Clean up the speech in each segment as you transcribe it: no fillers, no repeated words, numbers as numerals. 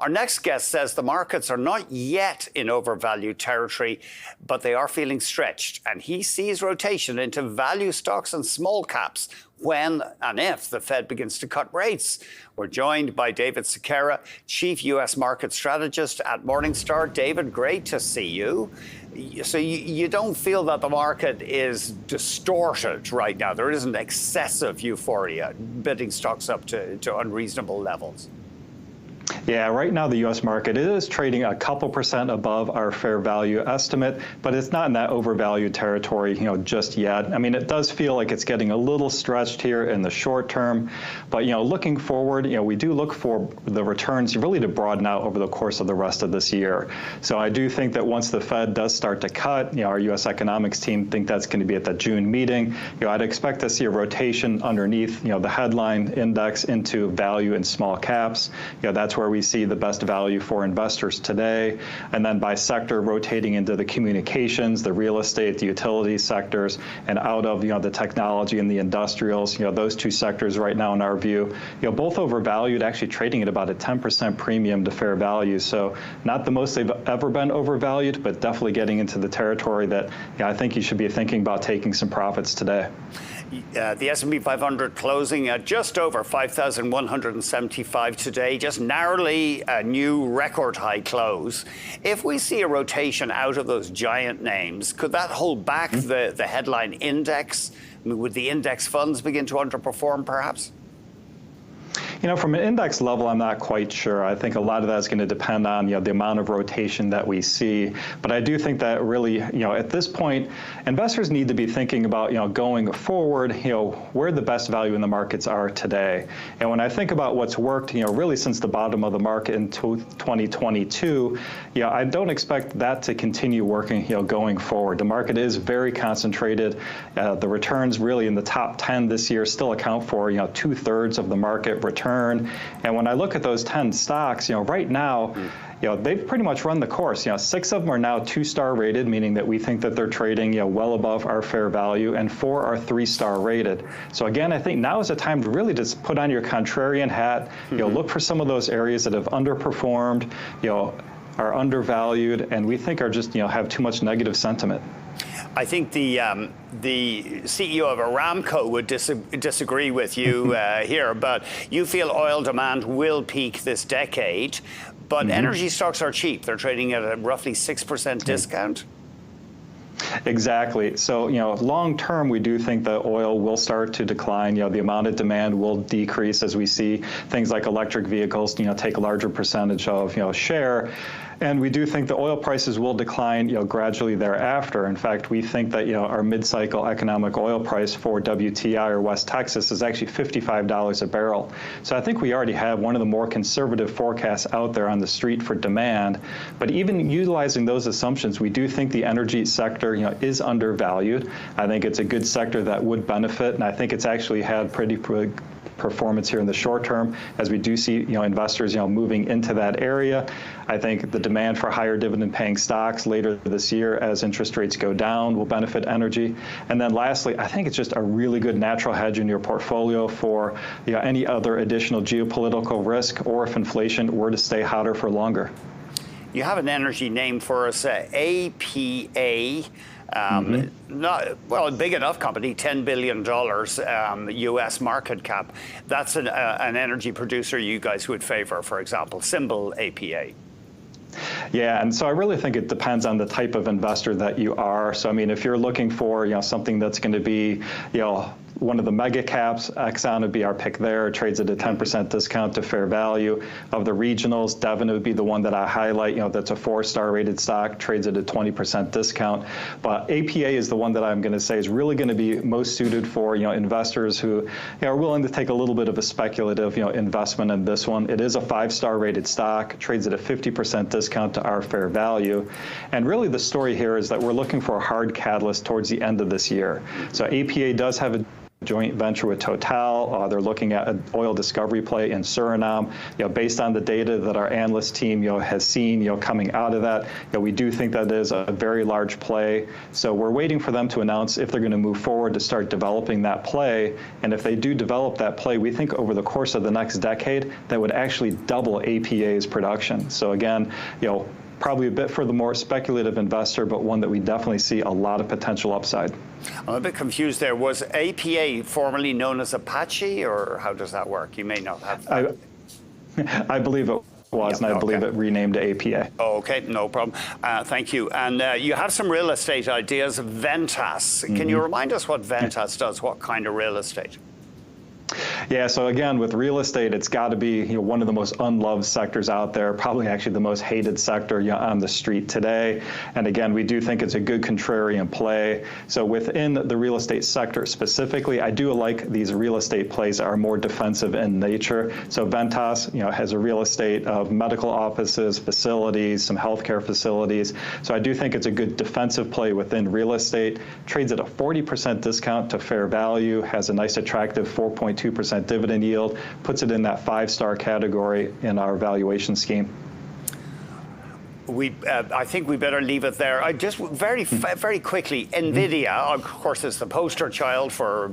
Our next guest says the markets are not yet in overvalued territory, but they are feeling stretched. And he sees rotation into value stocks and small caps when and if the Fed begins to cut rates. We're joined by David Sekera, Chief U.S. Market Strategist at Morningstar. David, great to see you. So you don't feel that the market is distorted right now? There isn't excessive euphoria bidding stocks up to unreasonable levels? Yeah, right now the U.S. market is trading a couple percent above our fair value estimate, but it's not in that overvalued territory, just yet. I mean, it does feel like it's getting a little stretched here in the short term, but looking forward, we do look for the returns really to broaden out over the course of the rest of this year. So I do think that once the Fed does start to cut, our U.S. economics team think that's going to be at the June meeting. I'd expect to see a rotation underneath, the headline index into value and small caps. That's where we see the best value for investors today. And then by sector, rotating into the communications, the real estate, the utility sectors, and out of the technology and the industrials. Those two sectors right now, in our view, both overvalued, actually trading at about a 10% premium to fair value. So not the most they've ever been overvalued, but definitely getting into the territory that I think you should be thinking about taking some profits today. The S&P 500 closing at just over 5,175 today, just narrowly a new record high close. If we see a rotation out of those giant names, could that hold back the headline index? I mean, would the index funds begin to underperform perhaps? From an index level, I'm not quite sure. I think a lot of that is going to depend on, the amount of rotation that we see. But I do think that really, at this point, investors need to be thinking about, going forward, where the best value in the markets are today. And when I think about what's worked, really since the bottom of the market in 2022, I don't expect that to continue working, going forward. The market is very concentrated. The returns really in the top 10 this year still account for, 2/3 of the market return. And when I look at those 10 stocks, right now, they've pretty much run the course. 6 of them are now 2-star rated, meaning that we think that they're trading, well above our fair value, and 4 are 3-star rated. So again, I think now is the time to really just put on your contrarian hat, look for some of those areas that have underperformed, are undervalued, and we think are just, have too much negative sentiment. I think the CEO of Aramco would disagree with you here, but you feel oil demand will peak this decade, but energy stocks are cheap. They're trading at a roughly 6% discount. Exactly. So, long term, we do think that oil will start to decline. The amount of demand will decrease as we see things like electric vehicles, take a larger percentage of, share. And we do think the oil prices will decline, gradually thereafter. In fact, we think that, our mid-cycle economic oil price for WTI or West Texas is actually $55 a barrel. So I think we already have one of the more conservative forecasts out there on the street for demand. But even utilizing those assumptions, we do think the energy sector, is undervalued. I think it's a good sector that would benefit, and I think it's actually had pretty good performance here in the short term as we do see, investors, moving into that area. I think the demand for higher dividend paying stocks later this year as interest rates go down will benefit energy. And then lastly, I think it's just a really good natural hedge in your portfolio for any other additional geopolitical risk or if inflation were to stay hotter for longer. You have an energy name for us, APA. Not a big enough company, $10 billion U.S. market cap. That's an energy producer you guys would favor, for example, symbol APA. Yeah, and so I really think it depends on the type of investor that you are. So I mean, if you're looking for something that's going to be one of the mega caps, Exxon would be our pick there. It trades at a 10% discount to fair value. Of the regionals, Devon would be the one that I highlight. That's a 4-star rated stock, trades at a 20% discount. But APA is the one that I'm going to say is really going to be most suited for investors who are willing to take a little bit of a speculative investment in this one. It is a 5-star rated stock, trades at a 50% discount to our fair value. And really the story here is that we're looking for a hard catalyst towards the end of this year. So APA does have a joint venture with Total. They're looking at an oil discovery play in Suriname. Based on the data that our analyst team has seen coming out of that, we do think that is a very large play. So we're waiting for them to announce if they're going to move forward to start developing that play. And if they do develop that play, we think over the course of the next decade, that would actually double APA's production. So again, probably a bit for the more speculative investor, but one that we definitely see a lot of potential upside. I'm a bit confused there. Was APA formerly known as Apache, or how does that work? You may not have that. I believe it was, and I believe it renamed to APA. Oh, okay, no problem. Thank you. And you have some real estate ideas. Ventas. Can you remind us what Ventas does? What kind of real estate? Yeah, so again, with real estate, it's got to be one of the most unloved sectors out there, probably actually the most hated sector on the street today. And again, we do think it's a good contrarian play. So within the real estate sector specifically, I do like these real estate plays that are more defensive in nature. So Ventas, has a real estate of medical offices, facilities, some healthcare facilities. So I do think it's a good defensive play within real estate. Trades at a 40% discount to fair value, has a nice attractive 4.2% dividend yield, puts it in that 5-star category in our valuation scheme. I think we better leave it there. I just very quickly, Nvidia, of course, is the poster child for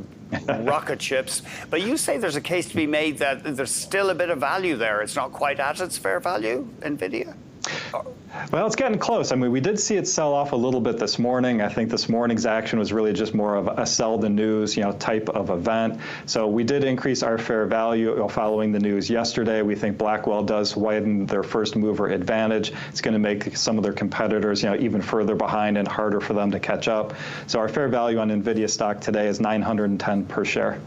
rocket chips, but you say there's a case to be made that there's still a bit of value there. It's not quite at its fair value, Nvidia? Well, it's getting close. I mean, we did see it sell off a little bit this morning. I think this morning's action was really just more of a sell the news, type of event. So we did increase our fair value following the news yesterday. We think Blackwell does widen their first mover advantage. It's going to make some of their competitors, even further behind and harder for them to catch up. So our fair value on Nvidia stock today is $910 per share.